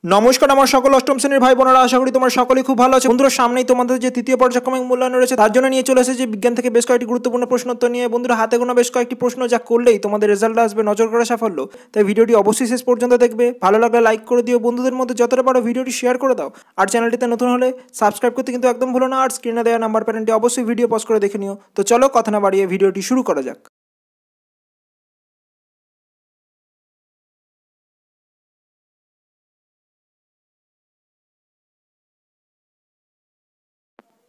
নমস্কার আমার সকল অষ্টম শ্রেণীর ভাই বোনেরা, আশা করি তোমরা সকলেই খুব ভালো আছো। বন্ধুরা, সামনেই তোমাদের যে তৃতীয় পর্যায়ক্রমিক মূল্যায়ন রয়েছে তার জন্য নিয়ে চলে এসেছে বিজ্ঞান থেকে বেশ কয়েকটি গুরুত্বপূর্ণ প্রশ্নোত্তর নিয়ে। বন্ধুরা, হাতে গোনা বেশ কয়েকটি প্রশ্ন যা করলেই তোমাদের রেজাল্ট আসবে নজর করা সাফল্য। তাই ভিডিওটি অবশ্যই শেষ পর্যন্ত দেখবে। ভালো লাগলে লাইক করে দিও, বন্ধুদের মধ্যে যতটা পারো ভিডিওটি শেয়ার করে দাও। আর চ্যানেলটিতে নতুন হলে সাবস্ক্রাইব করতে কিন্তু একদম ভুলো না। আর স্ক্রিনে দেওয়া নাম্বার প্যানেলটি অবশ্যই ভিডিও পজ করে দেখে নিও। তো চলো কথা না বাড়িয়ে ভিডিওটি শুরু করা যাক।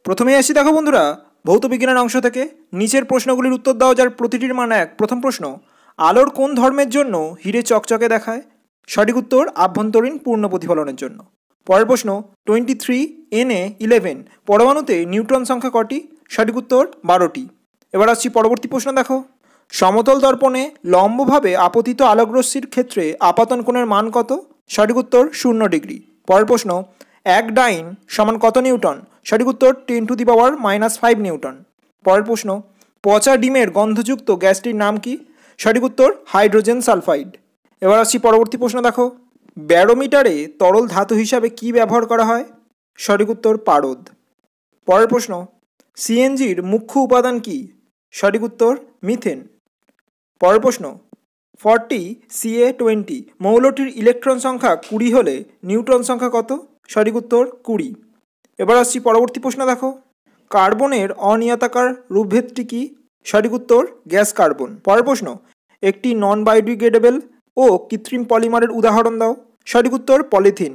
প্রথমে আসি, দেখো বন্ধুরা, ভৌত বিজ্ঞানের অংশ থেকে নিচের প্রশ্নগুলির উত্তর দাও যার প্রতিটির মান এক। প্রথম প্রশ্ন, আলোর কোন ধর্মের জন্য হিরে চকচকে দেখায়? সঠিক উত্তর আভ্যন্তরীণ পূর্ণ প্রতিফলনের জন্য। পরের প্রশ্ন, 23Na11 পরমাণুতে নিউট্রন সংখ্যা কটি? সঠিক উত্তর 12টি। এবার আসছি পরবর্তী প্রশ্ন, দেখো, সমতল দর্পণে লম্বভাবে আপতিত আলোকরশ্মির ক্ষেত্রে আপাতন কোণের মান কত? সঠিক উত্তর 0 ডিগ্রি। পরের প্রশ্ন, এক ডাইন সমান কত নিউটন? সঠিক উত্তর 10⁻⁻5 নিউটন। পরের প্রশ্ন, পচা ডিমের গন্ধযুক্ত গ্যাসটির নাম কি? সঠিক উত্তর হাইড্রোজেন সালফাইড। এবার আসছি পরবর্তী প্রশ্ন, দেখো, ব্যারোমিটারে তরল ধাতু হিসাবে কি ব্যবহার করা হয়? সঠিক উত্তর পারদ। পরের প্রশ্ন, সিএনজির মুখ্য উপাদান কি? সঠিক উত্তর মিথেন। পরের প্রশ্ন, 40Ca20 মৌলটির ইলেকট্রন সংখ্যা 20 হলে নিউট্রন সংখ্যা কত? সঠিক উত্তর 20। এবার আসছি পরবর্তী প্রশ্ন, দেখো, কার্বনের অনিয়তাকার রূপভেদটি কি? সঠিক উত্তর গ্যাস কার্বন। পরের প্রশ্ন, একটি নন বায়োডিগ্রেডেবল ও কৃত্রিম পলিমারের উদাহরণ দাও। সঠিক উত্তর পলিথিন।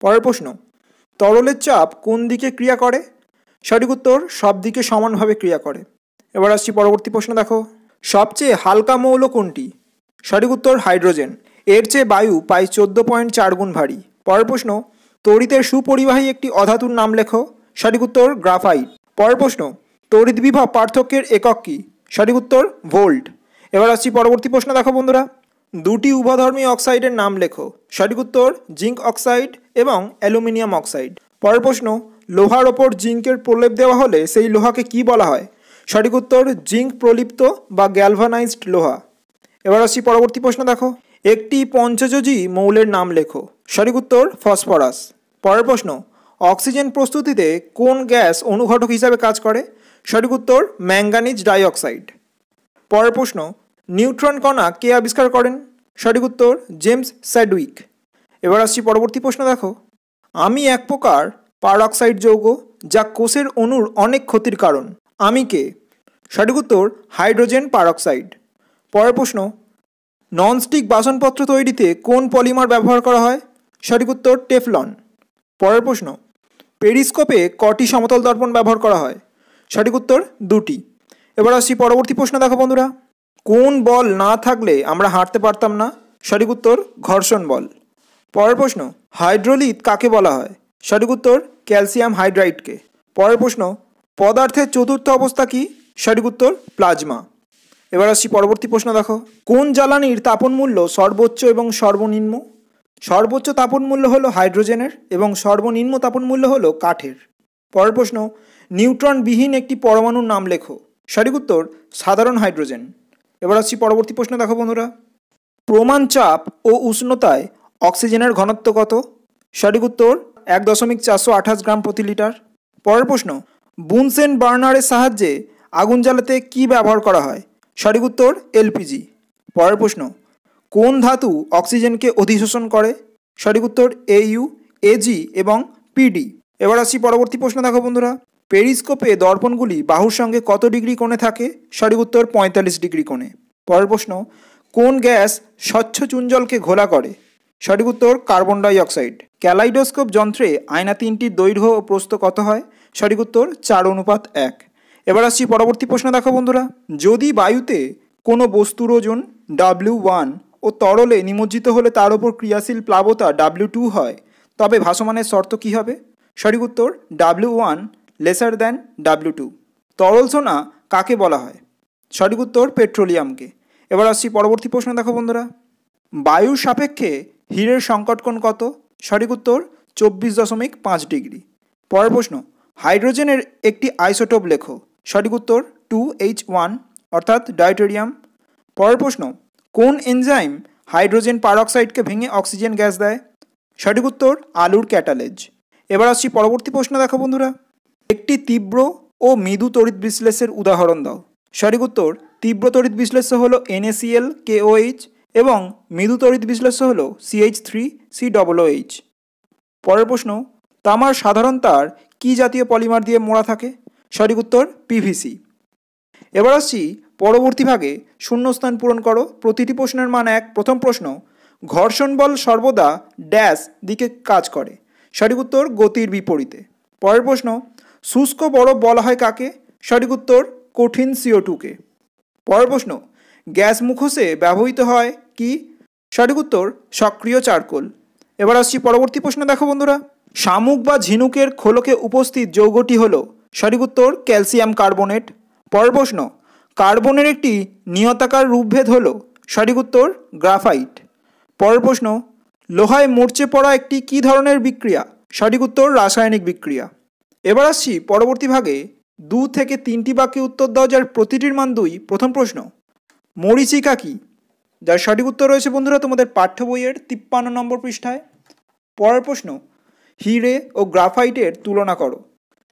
পরের প্রশ্ন, তরলের চাপ কোন দিকে ক্রিয়া করে? সঠিক উত্তর সব দিকে সমানভাবে ক্রিয়া করে। এবার আসছি পরবর্তী প্রশ্ন, দেখো, সবচেয়ে হালকা মৌল কোনটি? সঠিক উত্তর হাইড্রোজেন। এর চেয়ে বায়ু প্রায় 14.4 গুণ ভারী। পরের প্রশ্ন, তড়িতের সুপরিবাহী একটি অধাতুর নাম লেখো। সঠিক উত্তর গ্রাফাইট। পরের প্রশ্ন, তড়িৎ বিভব পার্থক্যের একক কী? সঠিক উত্তর ভোল্ট। এবার আসছি পরবর্তী প্রশ্ন, দেখো বন্ধুরা, দুটি উভধর্মী অক্সাইডের নাম লেখো। সঠিক উত্তর জিঙ্ক অক্সাইড এবং অ্যালুমিনিয়াম অক্সাইড। পরের প্রশ্ন, লোহার ওপর জিঙ্কের প্রলেপ দেওয়া হলে সেই লোহাকে কি বলা হয়? সঠিক উত্তর জিঙ্ক প্রলিপ্ত বা গ্যালভানাইজড লোহা। এবার আসছি পরবর্তী প্রশ্ন, দেখো, একটি পঞ্চযোজী মৌলের নাম লেখো। সঠিক উত্তর ফসফরাস। পরের প্রশ্ন, অক্সিজেন প্রস্তুতিতে কোন গ্যাস অনুঘটক হিসাবে কাজ করে? সঠিক উত্তর ম্যাঙ্গানিজ ডাইঅক্সাইড। পরের প্রশ্ন, নিউট্রন কণা কে আবিষ্কার করেন? সঠিক উত্তর জেমস স্যাডউইক। এবার আসছি পরবর্তী প্রশ্ন, দেখো, আমি এক প্রকার পারঅক্সাইড যৌগ যা কোষের অণুর অনেক ক্ষতির কারণ। আমি কে? সঠিক উত্তর হাইড্রোজেন পারঅক্সাইড। পরের প্রশ্ন, ননস্টিক বাসনপত্র তৈরিতে কোন পলিমার ব্যবহার করা হয়? সঠিক উত্তর টেফলন। পরের প্রশ্ন, পেরিস্কোপে কটি সমতল দর্পণ ব্যবহার করা হয়? সঠিক উত্তর 2টি। এবার আসছি পরবর্তী প্রশ্ন, দেখো বন্ধুরা, কোন বল না থাকলে আমরা হাঁটতে পারতাম না? সঠিক উত্তর ঘর্ষণ বল। পরের প্রশ্ন, হাইড্রোলিথ কাকে বলা হয়? সঠিক উত্তর ক্যালসিয়াম হাইড্রাইডকে। পরের প্রশ্ন, পদার্থের চতুর্থ অবস্থা কি? সঠিক উত্তর প্লাজমা। এবার আসছি পরবর্তী প্রশ্ন, দেখো, কোন জ্বালানির তাপন মূল্য সর্বোচ্চ এবং সর্বনিম্ন? সর্বোচ্চ তাপন মূল্য হলো হাইড্রোজেনের এবং সর্বনিম্ন তাপন মূল্য হলো কাঠের। পরের প্রশ্ন, নিউট্রন বিহীন একটি পরমাণুর নাম লেখো। সঠিক উত্তর সাধারণ হাইড্রোজেন। এবার আসছি পরবর্তী প্রশ্ন, দেখো বন্ধুরা, প্রমাণ চাপ ও উষ্ণতায় অক্সিজেনের ঘনত্ব কত? সঠিক উত্তর 1.428 গ্রাম প্রতি লিটার। পরের প্রশ্ন, বুনসেন বার্নারের সাহায্যে আগুন জ্বালাতে কি ব্যবহার করা হয়? সঠিক উত্তর এলপিজি। পরের প্রশ্ন, কোন ধাতু অক্সিজেনকে অধিশোষণ করে? সঠিক উত্তর AU, AG এবং PD। এবার আসছি পরবর্তী প্রশ্ন, দেখো বন্ধুরা, পেরিস্কোপে দর্পণগুলি বাহুর সঙ্গে কত ডিগ্রি কোণে থাকে? সঠিক উত্তর 45 ডিগ্রি কোণে। পরের প্রশ্ন, কোন গ্যাস স্বচ্ছ চুনজলকে ঘোলা করে? সঠিক উত্তর কার্বন ডাই অক্সাইড। ক্যালাইডোস্কোপ যন্ত্রে আয়না তিনটির দৈর্ঘ্য ও প্রস্থ কত হয়? সঠিক উত্তর 4:1। এবার আসছি পরবর্তী প্রশ্ন, দেখো বন্ধুরা, যদি বায়ুতে কোনো বস্তুর ওজন W1 ও তরলে নিমজ্জিত হলে তার ওপর ক্রিয়াশীল প্লাবতা W2 হয়, তবে ভাসমানের শর্ত কী হবে? সঠিক উত্তর W1 লেসার দ্যান W2। তরল সোনা কাকে বলা হয়? সঠিক উত্তর পেট্রোলিয়ামকে। এবার আসছি পরবর্তী প্রশ্ন, দেখো বন্ধুরা, বায়ুর সাপেক্ষে হীরের সংকট কোণ কত? সঠিক উত্তর 24.5 ডিগ্রি। পরের প্রশ্ন, হাইড্রোজেনের একটি আইসোটোপ লেখো। সঠিক উত্তর 2H1 অর্থাৎ ডাইটেরিয়াম। পরের প্রশ্ন, কোন এনজাইম হাইড্রোজেন পারঅক্সাইডকে ভেঙে অক্সিজেন গ্যাস দেয়? সঠিক উত্তর আলুর ক্যাটালেজ। এবার আসছি পরবর্তী প্রশ্ন দেখো বন্ধুরা, একটি তীব্র ও মৃদু তড়িৎ বিশ্লেষের উদাহরণ দাও। সঠিক উত্তর তীব্র তড়িৎ বিশ্লেষ্য হলো NaCl KOH এবং মৃদু তড়িৎ বিশ্লেষ্য হলো CH3COOH। পরের প্রশ্ন, তামার সাধারণ তার কী জাতীয় পলিমার দিয়ে মোড়া থাকে? সঠিক উত্তর PVC। এবার আসছি পরবর্তী ভাগে শূন্যস্থান পূরণ করো। প্রতিটি প্রশ্নের মান 1। প্রথম প্রশ্ন, ঘর্ষণ বল সর্বদা ড্যাশ দিকে কাজ করে। সঠিক উত্তর গতির বিপরীতে। পরের প্রশ্ন, শুষ্ক বরফ বলা হয় কাকে? সঠিক উত্তর কঠিন CO2-কে। পরের প্রশ্ন, গ্যাস মুখোশে ব্যবহৃত হয় কি? সঠিক উত্তর সক্রিয় চারকোল। এবার আসছি পরবর্তী প্রশ্ন দেখো বন্ধুরা, শামুক বা ঝিনুকের খোলকে উপস্থিত যৌগটি হলো? সঠিক উত্তর ক্যালসিয়াম কার্বনেট। পরের প্রশ্ন, কার্বনের একটি নিয়তাকার রূপভেদ হলো? সঠিক উত্তর গ্রাফাইট। পরের প্রশ্ন, লোহায় মরচে পড়া একটি কী ধরনের বিক্রিয়া? সঠিক উত্তর রাসায়নিক বিক্রিয়া। এবার আসছি পরবর্তী ভাগে 2 থেকে 3টি বাক্যে উত্তর দাও যার প্রতিটির মান 2। প্রথম প্রশ্ন, মরীচিকা কি? যার সঠিক উত্তর রয়েছে বন্ধুরা তোমাদের পাঠ্য বইয়ের 53 নম্বর পৃষ্ঠায়। পরের প্রশ্ন, হিরে ও গ্রাফাইটের তুলনা করো।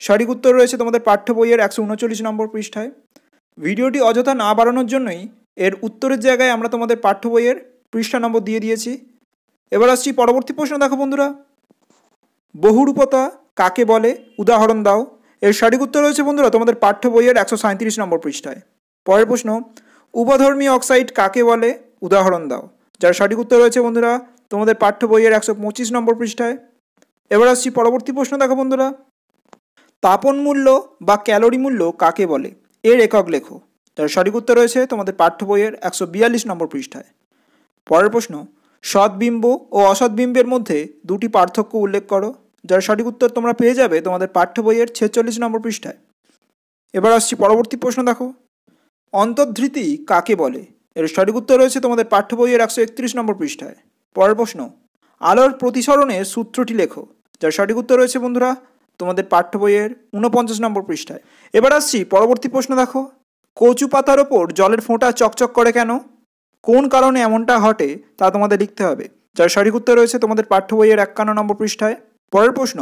সঠিক উত্তর রয়েছে তোমাদের পাঠ্য বইয়ের 139 নম্বর পৃষ্ঠায়। ভিডিওটি অযথা না বাড়ানোর জন্যই এর উত্তরের জায়গায় আমরা তোমাদের পাঠ্য বইয়ের পৃষ্ঠা নম্বর দিয়ে দিয়েছি। এবার আসছি পরবর্তী প্রশ্ন দেখো বন্ধুরা, বহুরূপতা কাকে বলে? উদাহরণ দাও। এর সঠিক উত্তর রয়েছে বন্ধুরা তোমাদের পাঠ্য বইয়ের 137 নম্বর পৃষ্ঠায়। পরের প্রশ্ন, উভধর্মী অক্সাইড কাকে বলে? উদাহরণ দাও। যার সঠিক উত্তর রয়েছে বন্ধুরা তোমাদের পাঠ্য বইয়ের 125 নম্বর পৃষ্ঠায়। এবার আসছি পরবর্তী প্রশ্ন দেখো বন্ধুরা, তাপন মূল্য বা ক্যালোরি মূল্য কাকে বলে? এর একক লেখো। যার সঠিক উত্তর রয়েছে তোমাদের পাঠ্য বইয়ের 142 নম্বর পৃষ্ঠায়। পরের প্রশ্ন, সৎবিম্ব ও অসৎবিম্বের মধ্যে 2টি পার্থক্য উল্লেখ করো। যার সঠিক উত্তর তোমরা পেয়ে যাবে তোমাদের পাঠ্য বইয়ের 46 নম্বর পৃষ্ঠায়। এবার আসছি পরবর্তী প্রশ্ন দেখো, অন্তর্ধৃতি কাকে বলে? এর সঠিক উত্তর রয়েছে তোমাদের পাঠ্য বইয়ের 131 নম্বর পৃষ্ঠায়। পরের প্রশ্ন, আলোর প্রতিসরণের সূত্রটি লেখো। যার সঠিক উত্তর রয়েছে বন্ধুরা তোমাদের পাঠ্য বইয়ের 49 নম্বর পৃষ্ঠায়। এবার আসছি পরবর্তী প্রশ্ন দেখো, কচু পাতার ওপর জলের ফোঁটা চকচক করে কেন? কোন কারণে এমনটা ঘটে তা তোমাদের লিখতে হবে। যার সঠিক উত্তর রয়েছে তোমাদের পাঠ্য বইয়ের 51 নম্বর পৃষ্ঠায়। পরের প্রশ্ন,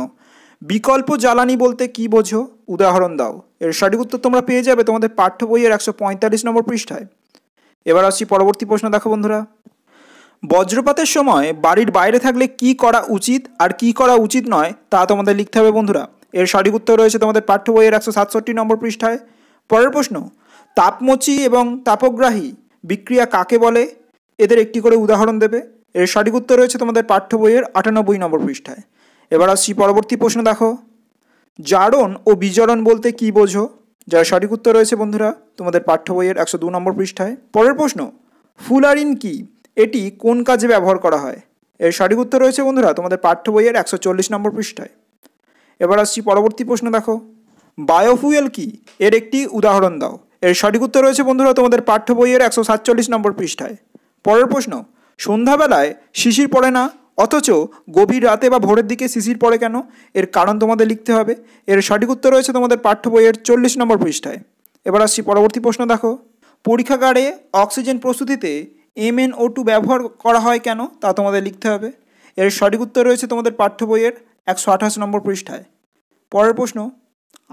বিকল্প জ্বালানি বলতে কি বোঝো? উদাহরণ দাও। এর সঠিক উত্তর তোমরা পেয়ে যাবে তোমাদের পাঠ্য বইয়ের 145 নম্বর পৃষ্ঠায়। এবার আসছি পরবর্তী প্রশ্ন দেখো বন্ধুরা, বজ্রপাতের সময় বাড়ির বাইরে থাকলে কি করা উচিত আর কি করা উচিত নয় তা তোমাদের লিখতে হবে বন্ধুরা। এর সঠিক উত্তর রয়েছে তোমাদের পাঠ্য বইয়ের 167 নম্বর পৃষ্ঠায়। পরের প্রশ্ন, তাপমোচী এবং তাপগ্রাহী বিক্রিয়া কাকে বলে? এদের একটি করে উদাহরণ দেবে। এর সঠিক উত্তর রয়েছে তোমাদের পাঠ্য বইয়ের 98 নম্বর পৃষ্ঠায়। এবার আসছি পরবর্তী প্রশ্ন দেখো, জারণ ও বিজারণ বলতে কি বোঝো? যার সঠিক উত্তর রয়েছে বন্ধুরা তোমাদের পাঠ্য বইয়ের 102 নম্বর পৃষ্ঠায়। পরের প্রশ্ন, ফুলারিন কি? এটি কোন কাজে ব্যবহার করা হয়? এর সঠিক উত্তর রয়েছে বন্ধুরা তোমাদের পাঠ্য বইয়ের 140 নম্বর পৃষ্ঠায়। এবার আসছি পরবর্তী প্রশ্ন দেখো, বায়োফুয়েল কি? এর একটি উদাহরণ দাও। এর সঠিক উত্তর রয়েছে বন্ধুরা তোমাদের পাঠ্য বইয়ের 147 নম্বর পৃষ্ঠায়। পরের প্রশ্ন, সন্ধ্যাবেলায় শিশির পড়ে না অথচ গভীর রাতে বা ভোরের দিকে শিশির পড়ে কেন? এর কারণ তোমাদের লিখতে হবে। এর সঠিক উত্তর রয়েছে তোমাদের পাঠ্য বইয়ের 40 নম্বর পৃষ্ঠায়। এবার আসছি পরবর্তী প্রশ্ন দেখো, পরীক্ষাগারে অক্সিজেন প্রস্তুতিতে MnO2 ব্যবহার করা হয় কেন তা তোমাদের লিখতে হবে। এর সঠিক উত্তর রয়েছে তোমাদের পাঠ্য বইয়ের 128 নম্বর পৃষ্ঠায়। পরের প্রশ্ন,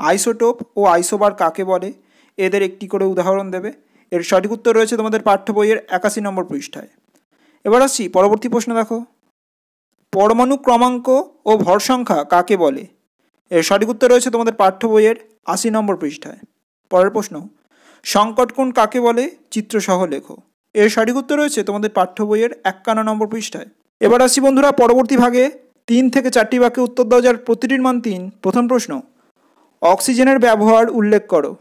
আইসোটোপ ও আইসোবার কাকে বলে? এদের একটি করে উদাহরণ দেবে। এর সঠিক উত্তর রয়েছে তোমাদের পাঠ্য বইয়ের 81 নম্বর পৃষ্ঠায়। এবার আসছি পরবর্তী প্রশ্ন দেখো, পরমাণু ক্রমাঙ্ক ও ভর সংখ্যা কাকে বলে? এর সঠিক উত্তর রয়েছে তোমাদের পাঠ্য বইয়ের 80 নম্বর পৃষ্ঠায়। পরের প্রশ্ন, সংকটকোণ কাকে বলে? চিত্রসহ লেখো। এর সঠিক উত্তর রয়েছে তোমাদের পাঠ্য বইয়ের 51 নম্বর পৃষ্ঠায়। এবার আসছি বন্ধুরা পরবর্তী ভাগে 3 থেকে 4টি বাক্যে উত্তর দাও যার প্রতিটির মান 3। প্রথম প্রশ্ন, অক্সিজেনের ব্যবহার উল্লেখ করো।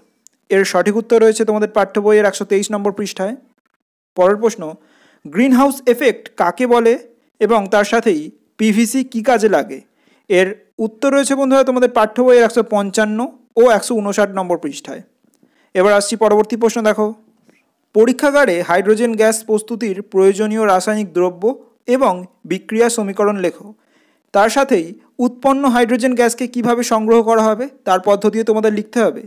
এর সঠিক উত্তর রয়েছে তোমাদের পাঠ্য বইয়ের 123 নম্বর পৃষ্ঠায়। পরের প্রশ্ন, গ্রিন হাউস এফেক্ট কাকে বলে এবং তার সাথেই PVC কী কাজে লাগে? এর উত্তর রয়েছে বন্ধুরা তোমাদের পাঠ্য বইয়ের 155 ও 159 নম্বর পৃষ্ঠায়। এবার আসছি পরবর্তী প্রশ্ন দেখো, পরীক্ষাগারে হাইড্রোজেন গ্যাস প্রস্তুতির প্রয়োজনীয় রাসায়নিক দ্রব্য এবং বিক্রিয়া সমীকরণ লেখো। তার সাথেই উৎপন্ন হাইড্রোজেন গ্যাসকে কিভাবে সংগ্রহ করা হবে তার পদ্ধতিও তোমাদের লিখতে হবে।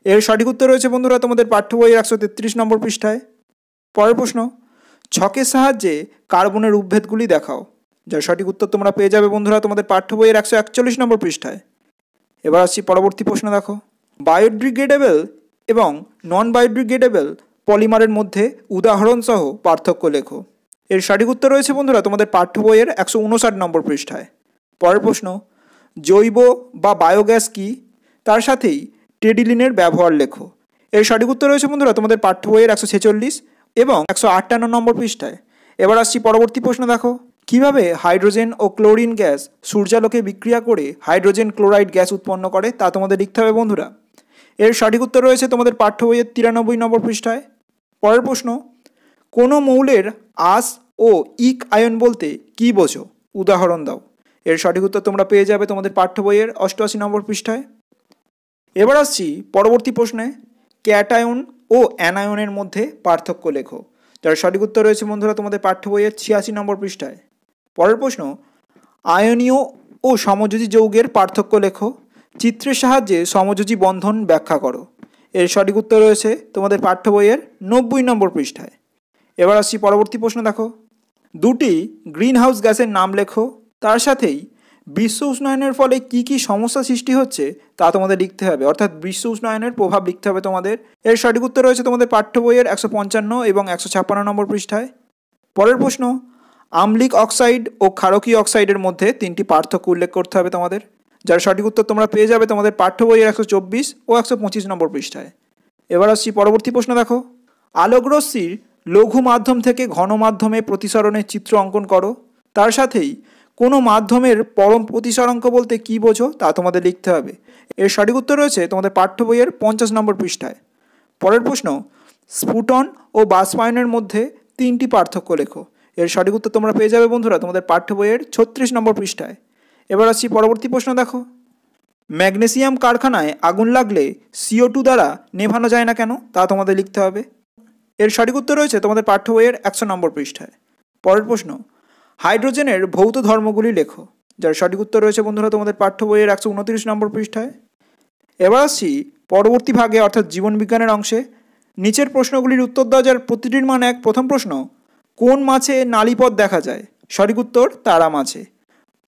এর সঠিক উত্তর রয়েছে বন্ধুরা তোমাদের পাঠ্য বইয়ের 133 নম্বর পৃষ্ঠায়। পরের প্রশ্ন, ছকের সাহায্যে কার্বনের উপভেদগুলি দেখাও। যার সঠিক উত্তর তোমরা পেয়ে যাবে বন্ধুরা তোমাদের পাঠ্য বইয়ের 141 নম্বর পৃষ্ঠায়। এবার আসছি পরবর্তী প্রশ্ন দেখো, বায়োডিগ্রেডেবল এবং নন বায়োডিগ্রেডেবল পলিমারের মধ্যে উদাহরণসহ পার্থক্য লেখো। এর সঠিক উত্তর রয়েছে বন্ধুরা তোমাদের পাঠ্য বইয়ের 159 নম্বর পৃষ্ঠায়। পরের প্রশ্ন, জৈব বা বায়োগ্যাস কি, তার সাথেই টেডিলিনের ব্যবহার লেখো। এর সঠিক উত্তর রয়েছে বন্ধুরা তোমাদের পাঠ্য বইয়ের 146 এবং 158 নম্বর পৃষ্ঠায়। এবার আসছি পরবর্তী প্রশ্ন দেখো, কিভাবে হাইড্রোজেন ও ক্লোরিন গ্যাস সূর্যালোকে বিক্রিয়া করে হাইড্রোজেন ক্লোরাইড গ্যাস উৎপন্ন করে তা তোমাদের লিখতে হবে বন্ধুরা। এর সঠিক উত্তর রয়েছে তোমাদের পাঠ্য বইয়ের 93 নম্বর পৃষ্ঠায়। পরের প্রশ্ন, কোনো মৌলের আস ও ইক আয়ন বলতে কী বোঝো, উদাহরণ দাও। এর সঠিক উত্তর তোমরা পেয়ে যাবে তোমাদের পাঠ্য বইয়ের 88 নম্বর পৃষ্ঠায়। এবার আসছি পরবর্তী প্রশ্নে, ক্যাটায়ন ও অ্যানায়নের মধ্যে পার্থক্য লেখো। যার সঠিক উত্তর রয়েছে বন্ধুরা তোমাদের পাঠ্য বইয়ের 86 নম্বর পৃষ্ঠায়। পরের প্রশ্ন, আয়নীয় ও সমযোজী যৌগের পার্থক্য লেখো। চিত্রের সাহায্যে সমযোজী বন্ধন ব্যাখ্যা করো। এর সঠিক উত্তর রয়েছে তোমাদের পাঠ্য বইয়ের 90 নম্বর পৃষ্ঠায়। এবার আসছি পরবর্তী প্রশ্ন দেখো, দুটি গ্রিন হাউস গ্যাসের নাম লেখো, তার সাথেই বিশ্ব উষ্ণায়নের ফলে কি কি সমস্যা সৃষ্টি হচ্ছে তা তোমাদের লিখতে হবে, অর্থাৎ বিশ্ব উষ্ণায়নের প্রভাব লিখতে হবে তোমাদের। এর সঠিক উত্তর রয়েছে তোমাদের পাঠ্য বইয়ের 155 এবং 156 নম্বর পৃষ্ঠায়। পরের প্রশ্ন, আম্লিক অক্সাইড ও ক্ষারকীয় অক্সাইডের মধ্যে 3টি পার্থক্য উল্লেখ করতে হবে তোমাদের। যার সঠিক উত্তর তোমরা পেয়ে যাবে তোমাদের পাঠ্য বইয়ের 124 ও 125 নম্বর পৃষ্ঠায়। এবার আসছি পরবর্তী প্রশ্ন দেখো, আলোকরশ্মির লঘু মাধ্যম থেকে ঘন মাধ্যমে প্রতিসরণের চিত্র অঙ্কন করো, তার সাথেই কোনো মাধ্যমের পরম প্রতিসরাঙ্ক বলতে কী বোঝো তা তোমাদের লিখতে হবে। এর সঠিক উত্তর রয়েছে তোমাদের পাঠ্য বইয়ের 50 নম্বর পৃষ্ঠায়। পরের প্রশ্ন, স্ফুটন ও বাষ্পায়নের মধ্যে 3টি পার্থক্য লেখো। এর সঠিক উত্তর তোমরা পেয়ে যাবে বন্ধুরা তোমাদের পাঠ্য বইয়ের 36 নম্বর পৃষ্ঠায়। এবার আসছি পরবর্তী প্রশ্ন দেখো, ম্যাগনেসিয়াম কারখানায় আগুন লাগলে CO2 দ্বারা নেভানো যায় না কেন তা তোমাদের লিখতে হবে। এর সঠিক উত্তর রয়েছে তোমাদের পাঠ্য বইয়ের 100 নম্বর পৃষ্ঠায়। পরের প্রশ্ন, হাইড্রোজেনের ভৌত ধর্মগুলি লেখো। যার সঠিক উত্তর রয়েছে বন্ধুরা তোমাদের পাঠ্য বইয়ের 129 নম্বর পৃষ্ঠায়। এবার আসছি পরবর্তী ভাগে অর্থাৎ জীবনবিজ্ঞানের অংশে। নিচের প্রশ্নগুলির উত্তর দাও যার প্রতিটির মান এক। প্রথম প্রশ্ন, কোন মাছে নালীপথ দেখা যায়? সঠিক উত্তর তারা মাছে।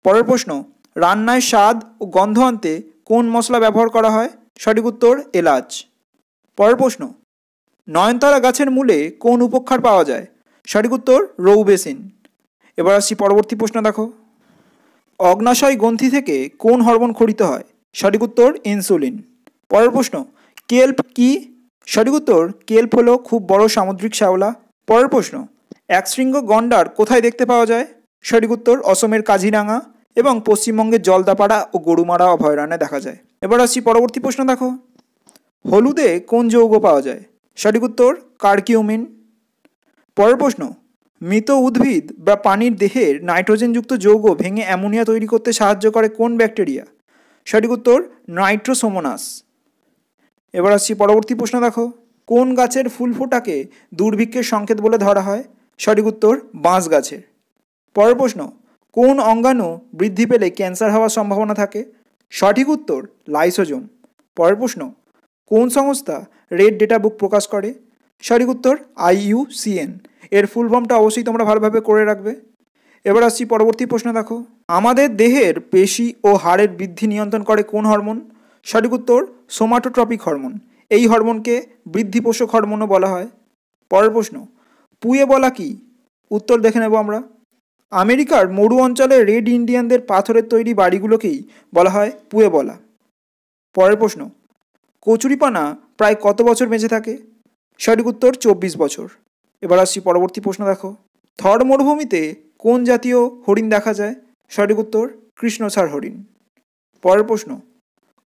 পরের প্রশ্ন, রান্নায় স্বাদ ও গন্ধ আনতে কোন মশলা ব্যবহার করা হয়? সঠিক উত্তর এলাচ। পরের প্রশ্ন, নয়নতারা গাছের মূলে কোন উপক্ষার পাওয়া যায়? সঠিক উত্তর রৌবেসিন। এবার আসছি পরবর্তী প্রশ্ন দেখো, অগ্নাশয় গ্রন্থি থেকে কোন হরমোন খরিত হয়? সঠিক উত্তর ইনসুলিন। পরের প্রশ্ন, কেল্প কি? সঠিক উত্তর কেল্প হলো খুব বড় সামুদ্রিক শ্যাওলা। পরের প্রশ্ন, একশৃঙ্গ গন্ডার কোথায় দেখতে পাওয়া যায়? সঠিক উত্তর অসমের কাজিরাঙা এবং পশ্চিমবঙ্গের জলদাপাড়া ও গরুমারা অভয়ারণ্যে দেখা যায়। এবার আসছি পরবর্তী প্রশ্ন দেখো, হলুদে কোন যৌগ পাওয়া যায়? সঠিক উত্তর কার্কিউমিন। পরের প্রশ্ন, মৃত উদ্ভিদ বা পানির দেহের নাইট্রোজেনযুক্ত যৌগ ভেঙে অ্যামোনিয়া তৈরি করতে সাহায্য করে কোন ব্যাকটেরিয়া? সঠিক উত্তর নাইট্রোসোমোনাস। এবার আসছি পরবর্তী প্রশ্ন দেখো, কোন গাছের ফুল ফোটাকে দুর্ভিক্ষের সংকেত বলে ধরা হয়? সঠিক উত্তর বাঁশ গাছের। পরের প্রশ্ন, কোন অঙ্গাণু বৃদ্ধি পেলে ক্যান্সার হওয়ার সম্ভাবনা থাকে? সঠিক উত্তর লাইসোজোম। পরের প্রশ্ন, কোন সংস্থা রেড ডেটা বুক প্রকাশ করে? সঠিক উত্তর IUCN। এর ফুল ফর্মটা অবশ্যই তোমরা ভালোভাবে করে রাখবে। এবার আসছি পরবর্তী প্রশ্ন দেখো, আমাদের দেহের পেশি ও হাড়ের বৃদ্ধি নিয়ন্ত্রণ করে কোন হরমোন? সঠিক উত্তর সোমাটোট্রপিক হরমোন। এই হরমোনকে বৃদ্ধিপোষক হরমোনও বলা হয়। পরের প্রশ্ন, পুয়েবলা কি? উত্তর দেখে নেব আমরা। আমেরিকার মরু অঞ্চলে রেড ইন্ডিয়ানদের পাথরের তৈরি বাড়িগুলোকেই বলা হয় পুয়েবলা। পরের প্রশ্ন, কচুরিপানা প্রায় কত বছর বেঁচে থাকে? সঠিক উত্তর 24 বছর। এবার আসছি পরবর্তী প্রশ্ন দেখো, থর মরুভূমিতে কোন জাতীয় হরিণ দেখা যায়? সঠিক উত্তর কৃষ্ণসার হরিণ। পরের প্রশ্ন,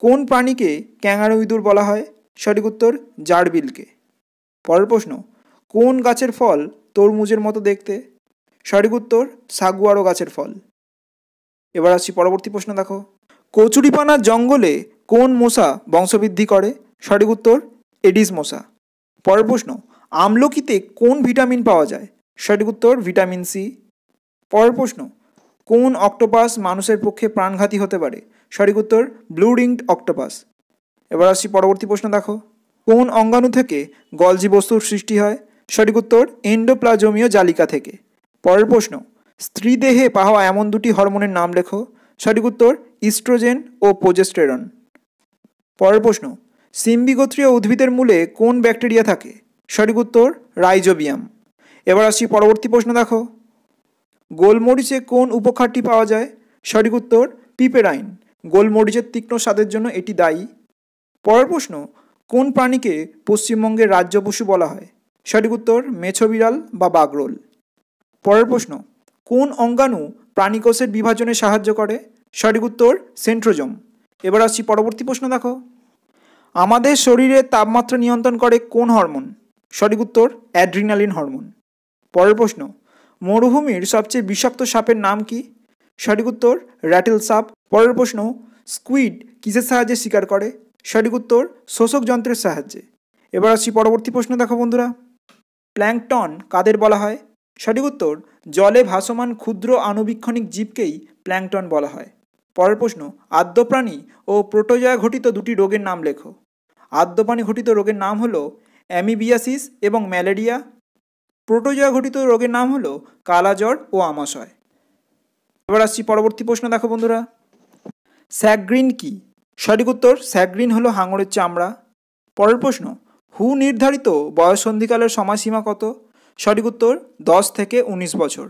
কোন প্রাণীকে ক্যাঙ্গারু ইঁদুর বলা হয়? সঠিক উত্তর জারবিলকে। পরের প্রশ্ন, কোন গাছের ফল তরমুজের মতো দেখতে? সঠিক উত্তর সাগুয়ারো গাছের ফল। এবার আসছি পরবর্তী প্রশ্ন দেখো, কচুরিপানার জঙ্গলে কোন মশা বংশবৃদ্ধি করে? সঠিক উত্তর এডিস মশা। পরের প্রশ্ন, আমলকিতে কোন ভিটামিন পাওয়া যায়? সঠিক উত্তর ভিটামিন সি। পরের প্রশ্ন, কোন অক্টোপাস মানুষের পক্ষে প্রাণঘাতী হতে পারে? সঠিক উত্তর ব্লু রিংড অক্টোপাস। এবার আসছি পরবর্তী প্রশ্ন দেখো, কোন অঙ্গাণু থেকে গলজি বস্তুর সৃষ্টি হয়? সঠিক উত্তর এন্ডোপ্লাজমীয় জালিকা থেকে। পরের প্রশ্ন, স্ত্রী দেহে পাওয়া এমন দুটি হরমোনের নাম লেখো। সঠিক উত্তর ইস্ট্রোজেন ও প্রোজেস্টেরন। পরের প্রশ্ন, সিম্বি গোত্রীয় উদ্ভিদের মূলে কোন ব্যাকটেরিয়া থাকে? সঠিক উত্তর রাইজোবিয়াম। এবার আসছি পরবর্তী প্রশ্ন দেখো, গোলমরিচে কোন উপখাতটি পাওয়া যায়? সঠিক উত্তর পিপেরাইন। গোলমরিচের তীক্ষ্ণ স্বাদের জন্য এটি দায়ী। পরের প্রশ্ন, কোন প্রাণীকে পশ্চিমবঙ্গের রাজ্য পশু বলা হয়? সঠিক উত্তর মেছো বিড়াল বা বাগরোল। পরের প্রশ্ন, কোন অঙ্গাণু প্রাণীকোষের বিভাজনে সাহায্য করে? সঠিক উত্তর সেন্ট্রোজোম। এবার আসছি পরবর্তী প্রশ্ন দেখো, আমাদের শরীরের তাপমাত্রা নিয়ন্ত্রণ করে কোন হরমোন? সঠিক উত্তর অ্যাড্রিনালিন হরমোন। পরের প্রশ্ন, মরুভূমির সবচেয়ে বিষাক্ত সাপের নাম কি? সঠিক উত্তর র্যাটেল সাপ। পরের প্রশ্ন, স্কুইড কিসের সাহায্যে শিকার করে? সঠিক উত্তর শোষক যন্ত্রের সাহায্যে। এবার আসছি পরবর্তী প্রশ্ন দেখো বন্ধুরা, প্ল্যাঙ্কটন কাদের বলা হয়? সঠিক উত্তর জলে ভাসমান ক্ষুদ্র আণুবীক্ষণিক জীবকেই প্ল্যাঙ্কটন বলা হয়। পরের প্রশ্ন, আদ্যপ্রাণী ও প্রোটোজোয়া ঘটিত দুটি রোগের নাম লেখো। আদ্যপ্রাণী ঘটিত রোগের নাম হলো অ্যামিবিয়াসিস এবং ম্যালেরিয়া। প্রোটোজোয়া ঘটিত রোগের নাম হলো কালাজ্বর ও আমাশয়। এবার আসছি পরবর্তী প্রশ্ন দেখো বন্ধুরা, স্যাগ্রিন কি? সঠিক উত্তর স্যাগ্রিন হলো হাঙরের চামড়া। পরের প্রশ্ন, হু নির্ধারিত বয়ঃসন্ধিকালের সময়সীমা কত? সঠিক উত্তর 10 থেকে 19 বছর।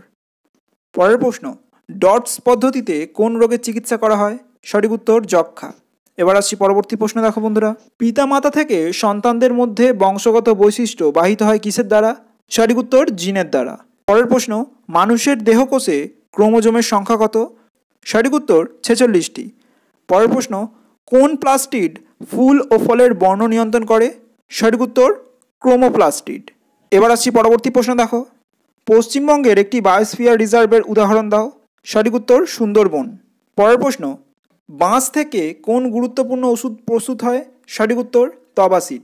পরের প্রশ্ন, ডটস পদ্ধতিতে কোন রোগের চিকিৎসা করা হয়? সঠিক উত্তর যক্ষ্মা। এবার আসছি পরবর্তী প্রশ্ন দেখো বন্ধুরা, পিতা মাতা থেকে সন্তানদের মধ্যে বংশগত বৈশিষ্ট্য বাহিত হয় কিসের দ্বারা? সঠিক উত্তর জিনের দ্বারা। পরের প্রশ্ন, মানুষের দেহকোষে ক্রোমোজোমের সংখ্যা কত? সঠিক উত্তর 46টি। পরের প্রশ্ন, কোন প্লাস্টিড ফুল ও ফলের বর্ণ নিয়ন্ত্রণ করে? সঠিক উত্তর ক্রোমোপ্লাস্টিড। এবার আসছি পরবর্তী প্রশ্ন দেখো, পশ্চিমবঙ্গের একটি বায়োস্ফিয়ার রিজার্ভের উদাহরণ দাও। সঠিক উত্তর সুন্দরবন। পরের প্রশ্ন, বাঁশ থেকে কোন গুরুত্বপূর্ণ ওষুধ প্রস্তুত হয়? সঠিক উত্তর তবাসিড।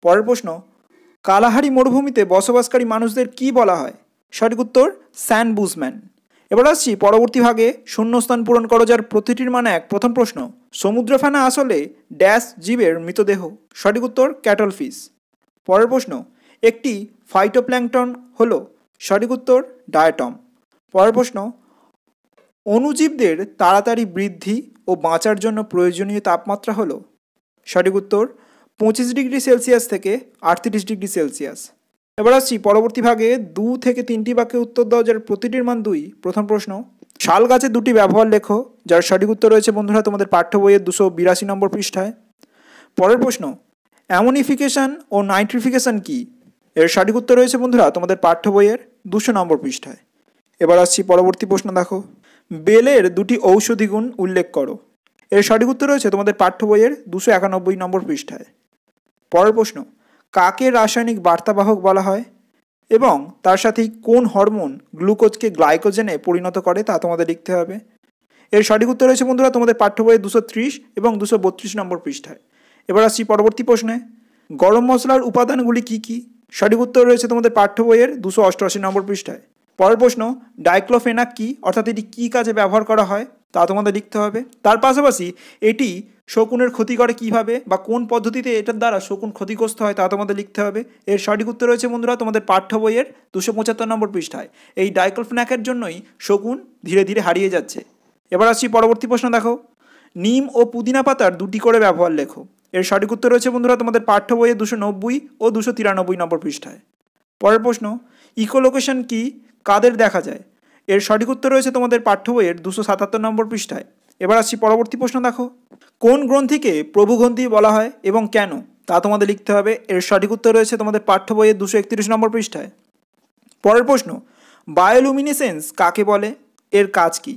পরের প্রশ্ন, কালাহারি মরুভূমিতে বসবাসকারী মানুষদের কি বলা হয়? সঠিক উত্তর স্যান্ড বুশম্যান। এবার আসছি পরবর্তী ভাগে শূন্যস্থান পূরণ করো যার প্রতিটির মানে এক। প্রথম প্রশ্ন, সমুদ্র ফেনা আসলে ড্যাশ জীবের মৃতদেহ? সঠিক উত্তর ক্যাটল ফিশ। পরের প্রশ্ন, একটি ফাইটোপ্ল্যাঙ্কটন হলো? সঠিক উত্তর ডায়াটম। পরের প্রশ্ন, অণুজীবদের তাড়াতাড়ি বৃদ্ধি ও বাঁচার জন্য প্রয়োজনীয় তাপমাত্রা হলো? সঠিক উত্তর 25 ডিগ্রি সেলসিয়াস থেকে 38 ডিগ্রি সেলসিয়াস। এবার আসছি পরবর্তী ভাগে 2 থেকে 3টি বাক্যে উত্তর দাও যার প্রতিটির মান 2। প্রথম প্রশ্ন, শাল গাছের দুটি ব্যবহার লেখো যার সঠিক উত্তর রয়েছে বন্ধুরা তোমাদের পাঠ্য বইয়ের 282 নম্বর পৃষ্ঠায়। পরের প্রশ্ন, অ্যামোনিফিকেশন ও নাইট্রিফিকেশন কি? এর সঠিক উত্তর রয়েছে বন্ধুরা তোমাদের পাঠ্য বইয়ের 200 নম্বর পৃষ্ঠায়। এবার আসছি পরবর্তী প্রশ্ন দেখো, বেলের দুটি ঔষধি গুণ উল্লেখ করো। এর সঠিক উত্তর রয়েছে তোমাদের পাঠ্য বইয়ের 291 নম্বর পৃষ্ঠায়। পরের প্রশ্ন, কাকে রাসায়নিক বার্তাবাহক বলা হয় এবং তার সাথেই কোন হরমোন গ্লুকোজকে গ্লাইকোজেনে পরিণত করে তা তোমাদের লিখতে হবে। এর সঠিক উত্তর রয়েছে বন্ধুরা তোমাদের পাঠ্য বইয়ের 230 এবং 232 নম্বর পৃষ্ঠায়। এবার আসছি পরবর্তী প্রশ্নে, গরম মশলার উপাদানগুলি কি কি? সঠিক উত্তর রয়েছে তোমাদের পাঠ্য বইয়ের 288 নম্বর পৃষ্ঠায়। পরের প্রশ্ন, ডাইক্লোফেনাক কি অর্থাৎ এটি কী কাজে ব্যবহার করা হয় তা তোমাদের লিখতে হবে। তার পাশাপাশি এটি শকুনের ক্ষতি করে কীভাবে বা কোন পদ্ধতিতে এটার দ্বারা শকুন ক্ষতিগ্রস্ত হয় তা তোমাদের লিখতে হবে। এর সঠিক উত্তর রয়েছে বন্ধুরা তোমাদের পাঠ্য বইয়ের 275 নম্বর পৃষ্ঠায়। এই ডাইক্লোফেনাকের জন্যই শকুন ধীরে ধীরে হারিয়ে যাচ্ছে। এবার আসছি পরবর্তী প্রশ্ন দেখো, নিম ও পুদিনা পাতার দুটি করে ব্যবহার লেখো। এর সঠিক উত্তর রয়েছে বন্ধুরা তোমাদের পাঠ্য বইয়ের 290 ও 293 নম্বর পৃষ্ঠায়। পরের প্রশ্ন, ইকোলোকেশন কি, কাদের দেখা যায়? এর সঠিক উত্তর রয়েছে তোমাদের পাঠ্য বইয়ের 277 নম্বর পৃষ্ঠায়। এবার আসছি পরবর্তী প্রশ্ন দেখো, কোন গ্রন্থিকে প্রভুগ্রন্থি বলা হয় এবং কেন তা তোমাদের লিখতে হবে। এর সঠিক উত্তর রয়েছে তোমাদের পাঠ্য বইয়ের 231 নম্বর পৃষ্ঠায়। পরের প্রশ্ন, বায়োলুমিনেসেন্স কাকে বলে, এর কাজ কি?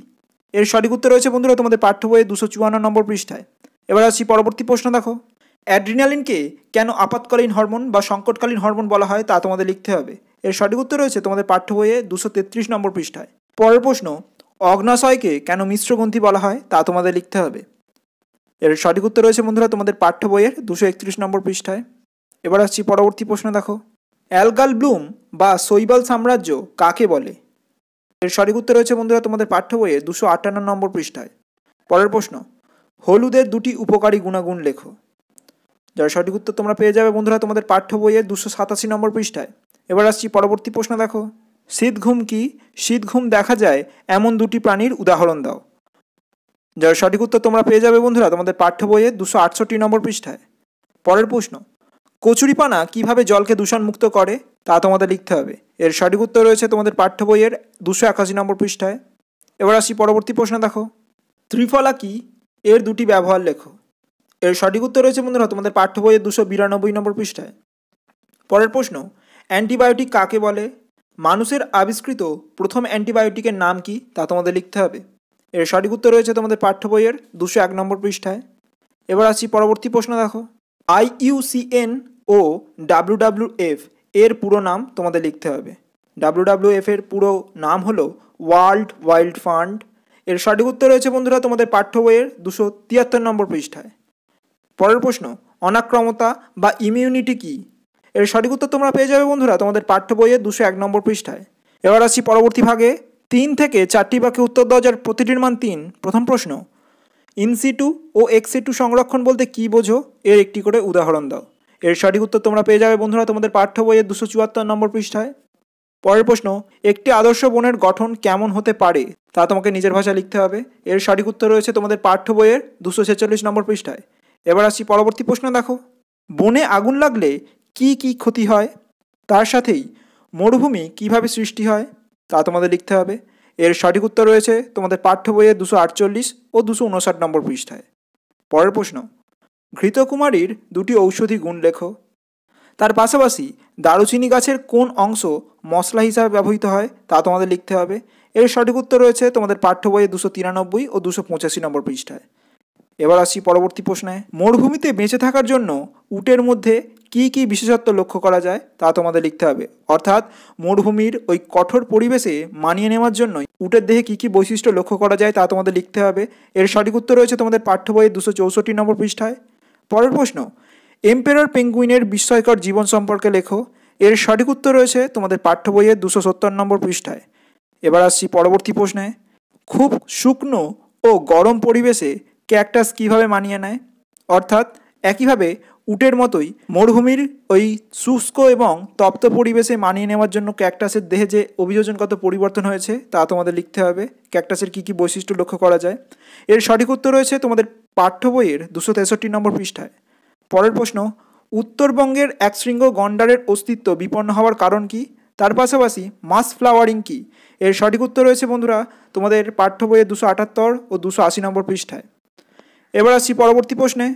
এর সঠিক উত্তর রয়েছে বন্ধুরা তোমাদের পাঠ্য বইয়ের 254 নম্বর পৃষ্ঠায়। এবার আসছি পরবর্তী প্রশ্ন দেখো, অ্যাড্রিনালিনকে কেন আপাতকালীন হরমোন বা সংকটকালীন হরমোন বলা হয় তা তোমাদের লিখতে হবে। এর সঠিক উত্তর রয়েছে তোমাদের পাঠ্য বইয়ে 233 নম্বর পৃষ্ঠায়। পরের প্রশ্ন, অগ্নাশয়কে কেন মিশ্রগ্রন্থি বলা হয় তা তোমাদের লিখতে হবে। এর সঠিক উত্তর রয়েছে বন্ধুরা তোমাদের পাঠ্য বইয়ের 231 নম্বর পৃষ্ঠায়। এবার আসছি পরবর্তী প্রশ্ন দেখো, অ্যালগাল ব্লুম বা শৈবাল সাম্রাজ্য কাকে বলে। এর সঠিক উত্তর রয়েছে বন্ধুরা তোমাদের পাঠ্য বইয়ের 258 নম্বর পৃষ্ঠায়। পরের প্রশ্ন, হলুদের দুটি উপকারী গুণাগুণ লেখো। যার সঠিক উত্তর তোমরা পেয়ে যাবে বন্ধুরা তোমাদের পাঠ্য বইয়ের 287 নম্বর পৃষ্ঠায়। এবার আসছি পরবর্তী প্রশ্ন দেখো, শীতঘুম কি? শীতঘুম দেখা যায় এমন দুটি প্রাণীর উদাহরণ দাও। যার সঠিক উত্তর তোমরা পেয়ে যাবে বন্ধুরা তোমাদের পাঠ্য বইয়ের 268 নম্বর পৃষ্ঠায়। পরের প্রশ্ন, কচুরিপানা কিভাবে জলকে দূষণমুক্ত করে তা তোমাদের লিখতে হবে। এর সঠিক উত্তর রয়েছে তোমাদের পাঠ্য বইয়ের 281 নম্বর পৃষ্ঠায়। এবার আসি পরবর্তী প্রশ্ন দেখো, ত্রিফলা কি? এর দুটি ব্যবহার লেখো। এর সঠিক উত্তর রয়েছে বন্ধুরা তোমাদের পাঠ্য বইয়ের 292 নম্বর পৃষ্ঠায়। পরের প্রশ্ন, অ্যান্টিবায়োটিক কাকে বলে? মানুষের আবিষ্কৃত প্রথম অ্যান্টিবায়োটিকের নাম কি তা তোমাদের লিখতে হবে। এর সঠিক উত্তর রয়েছে তোমাদের পাঠ্য বইয়ের 201 নম্বর পৃষ্ঠায়। এবার আসি পরবর্তী প্রশ্ন দেখো, IUCN ও WWF এর পুরো নাম তোমাদের লিখতে হবে। WWF এর পুরো নাম হলো ওয়ার্ল্ড ওয়াইল্ড ফান্ড। এর সঠিক উত্তর রয়েছে বন্ধুরা তোমাদের পাঠ্য বইয়ের 273 নম্বর পৃষ্ঠায়। পরের প্রশ্ন, অনাক্রমতা বা ইমিউনিটি কি? এর সঠিক উত্তর তোমরা পেয়ে যাবে বন্ধুরা তোমাদের পাঠ্য বইয়ের 201 নম্বর পৃষ্ঠায়। এবার আসি পরবর্তী ভাগে, 3 থেকে 4টি বাক্যে উত্তর দেওয়া যার প্রতিটির মান 3। প্রথম প্রশ্ন, ইনসিটু ও এক্সিটু সংরক্ষণ বলতে কি বোঝো? এর একটি করে উদাহরণ দাও। এর সঠিক উত্তর তোমরা পেয়ে যাবে বন্ধুরা তোমাদের পাঠ্য বইয়ের 274 নম্বর পৃষ্ঠায়। পরের প্রশ্ন, একটি আদর্শ বনের গঠন কেমন হতে পারে তা তোমাকে নিজের ভাষায় লিখতে হবে। এর সঠিক উত্তর রয়েছে তোমাদের পাঠ্য বইয়ের 246 নম্বর পৃষ্ঠায়। এবার আসি পরবর্তী প্রশ্ন দেখো, বনে আগুন লাগলে কি কি ক্ষতি হয়? তার সাথেই মরুভূমি কিভাবে সৃষ্টি হয় তা তোমাদের লিখতে হবে। এর সঠিক উত্তর রয়েছে তোমাদের পাঠ্য বইয়ের 248 ও 259 নম্বর পৃষ্ঠায়। পরের প্রশ্ন, ঘৃতকুমারীর দুটি ঔষধি গুণ লেখো। তার পাশাপাশি দারুচিনি গাছের কোন অংশ মশলা হিসাবে ব্যবহৃত হয় তা তোমাদের লিখতে হবে। এর সঠিক উত্তর রয়েছে তোমাদের পাঠ্য বইয়ে 293 ও 285 নম্বর পৃষ্ঠায়। এবার আসি পরবর্তী প্রশ্নে, মরুভূমিতে বেঁচে থাকার জন্য উটের মধ্যে কি কি বিশেষত্ব লক্ষ্য করা যায় তা তোমাদের লিখতে হবে। অর্থাৎ মরুভূমির ওই কঠোর পরিবেশে মানিয়ে নেওয়ার জন্য উটের দেহে কি কি বৈশিষ্ট্য লক্ষ্য করা যায় তা তোমাদের লিখতে হবে। এর সঠিক উত্তর রয়েছে তোমাদের পাঠ্য বইয়ের 264 নম্বর পৃষ্ঠায়। পরের প্রশ্ন, এম্পেরর পেঙ্গুইনের বিস্ময়কর জীবন সম্পর্কে লেখো। এর সঠিক উত্তর রয়েছে তোমাদের পাঠ্য বইয়ের 270 নম্বর পৃষ্ঠায়। এবার আসছি পরবর্তী প্রশ্নে, খুব শুকনো ও গরম পরিবেশে ক্যাকটাস কীভাবে মানিয়ে নেয়? অর্থাৎ একইভাবে উটের মতোই মরুভূমির ওই শুষ্ক এবং তপ্ত পরিবেশে মানিয়ে নেওয়ার জন্য ক্যাকটাসের দেহে যে অভিযোজনগত পরিবর্তন হয়েছে তা তোমাদের লিখতে হবে। ক্যাকটাসের কী কী বৈশিষ্ট্য লক্ষ্য করা যায়? এর সঠিক উত্তর রয়েছে তোমাদের পাঠ্য বইয়ের 263 নম্বর পৃষ্ঠায়। পরের প্রশ্ন, উত্তরবঙ্গের একশৃঙ্গ গন্ডারের অস্তিত্ব বিপন্ন হওয়ার কারণ কি? তার পাশাপাশি মাস ফ্লাওয়ারিং কি? এর সঠিক উত্তর রয়েছে বন্ধুরা তোমাদের পাঠ্য বইয়ের 278 ও 280 নম্বর পৃষ্ঠায়। এবার আসছি পরবর্তী প্রশ্নে,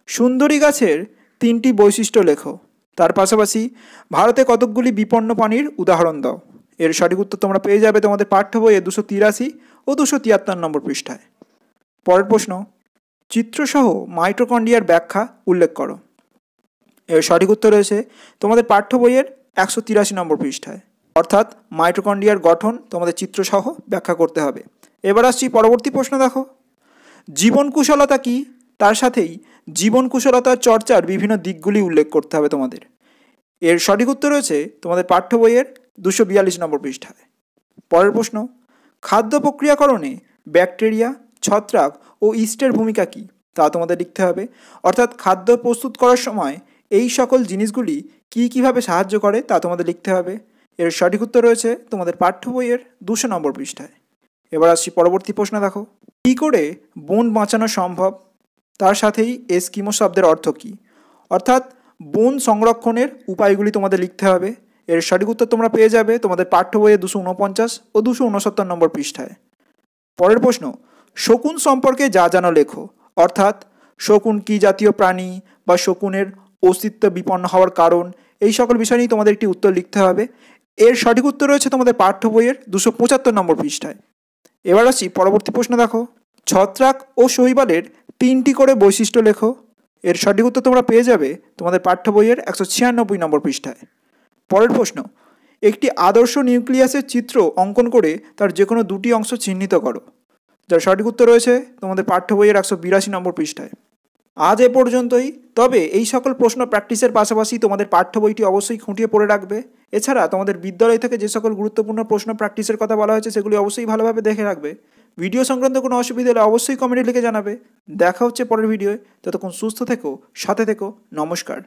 সুন্দরী গাছের 3টি বৈশিষ্ট্য লেখো। তার পাশাপাশি ভারতে কতকগুলি বিপন্ন প্রাণীর উদাহরণ দাও। এর সঠিক উত্তর তোমরা পেয়ে যাবে তোমাদের পাঠ্য বইয়ে 283 ও 273 নম্বর পৃষ্ঠায়। পরের প্রশ্ন, চিত্রসহ মাইটোকন্ড্রিয়ার ব্যাখ্যা উল্লেখ করো। এর সঠিক উত্তর রয়েছে তোমাদের পাঠ্য বইয়ের 183 নম্বর পৃষ্ঠায়। অর্থাৎ মাইটোকন্ড্রিয়ার গঠন তোমাদের চিত্রসহ ব্যাখ্যা করতে হবে। এবার আসছি পরবর্তী প্রশ্ন দেখো, জীবন কুশলতা কি? তার সাথেই জীবন কুশলতার চর্চার বিভিন্ন দিকগুলি উল্লেখ করতে হবে তোমাদের। এর সঠিক উত্তর রয়েছে তোমাদের পাঠ্য বইয়ের 242 নম্বর পৃষ্ঠায়। পরের প্রশ্ন, খাদ্য প্রক্রিয়াকরণে ব্যাকটেরিয়া, ছত্রাক ও ইস্টের ভূমিকা কী তা তোমাদের লিখতে হবে। অর্থাৎ খাদ্য প্রস্তুত করার সময় এই সকল জিনিসগুলি কীভাবে সাহায্য করে তা তোমাদের লিখতে হবে। এর সঠিক উত্তর রয়েছে তোমাদের পাঠ্য বইয়ের 200 নম্বর পৃষ্ঠায়। এবার আসছি পরবর্তী প্রশ্ন দেখো, কী করে বন বাঁচানো সম্ভব? তার সাথেই এস্কিমো শব্দের অর্থ কী? অর্থাৎ বন সংরক্ষণের উপায়গুলি তোমাদের লিখতে হবে। এর সঠিক উত্তর তোমরা পেয়ে যাবে তোমাদের পাঠ্য বইয়ে 249 ও 269 নম্বর পৃষ্ঠায়। পরের প্রশ্ন, শকুন সম্পর্কে যা জানো লেখো। অর্থাৎ শকুন কী জাতীয় প্রাণী বা শকুনের অস্তিত্ব বিপন্ন হওয়ার কারণ, এই সকল বিষয় নিয়ে তোমাদের একটি উত্তর লিখতে হবে। এর সঠিক উত্তর রয়েছে তোমাদের পাঠ্য বইয়ের 275 নম্বর পৃষ্ঠায়। এবার আসি পরবর্তী প্রশ্ন দেখো, ছত্রাক ও শৈবালের 3টি করে বৈশিষ্ট্য লেখো। এর সঠিক উত্তর তোমরা পেয়ে যাবে তোমাদের পাঠ্য বইয়ের 196 নম্বর পৃষ্ঠায়। পরের প্রশ্ন, একটি আদর্শ নিউক্লিয়াসের চিত্র অঙ্কন করে তার যে কোনো 2টি অংশ চিহ্নিত করো। যার সঠিক উত্তর রয়েছে তোমাদের পাঠ্য বইয়ের 182 নম্বর পৃষ্ঠায়। আজ এ পর্যন্তই। তবে এই সকল প্রশ্ন প্র্যাকটিসের পাশাপাশি তোমাদের পাঠ্য বইটি অবশ্যই খুঁটিয়ে পড়ে রাখবে। এছাড়া তোমাদের বিদ্যালয় থেকে যে সকল গুরুত্বপূর্ণ প্রশ্ন প্র্যাকটিসের কথা বলা হয়েছে সেগুলি অবশ্যই ভালোভাবে দেখে রাখবে। ভিডিও সংক্রান্ত কোনো অসুবিধা হলে অবশ্যই কমেন্টে লিখে জানাবে। দেখা হচ্ছে পরের ভিডিওয়। ততক্ষণ সুস্থ থেকো, সাথে থেকো। নমস্কার।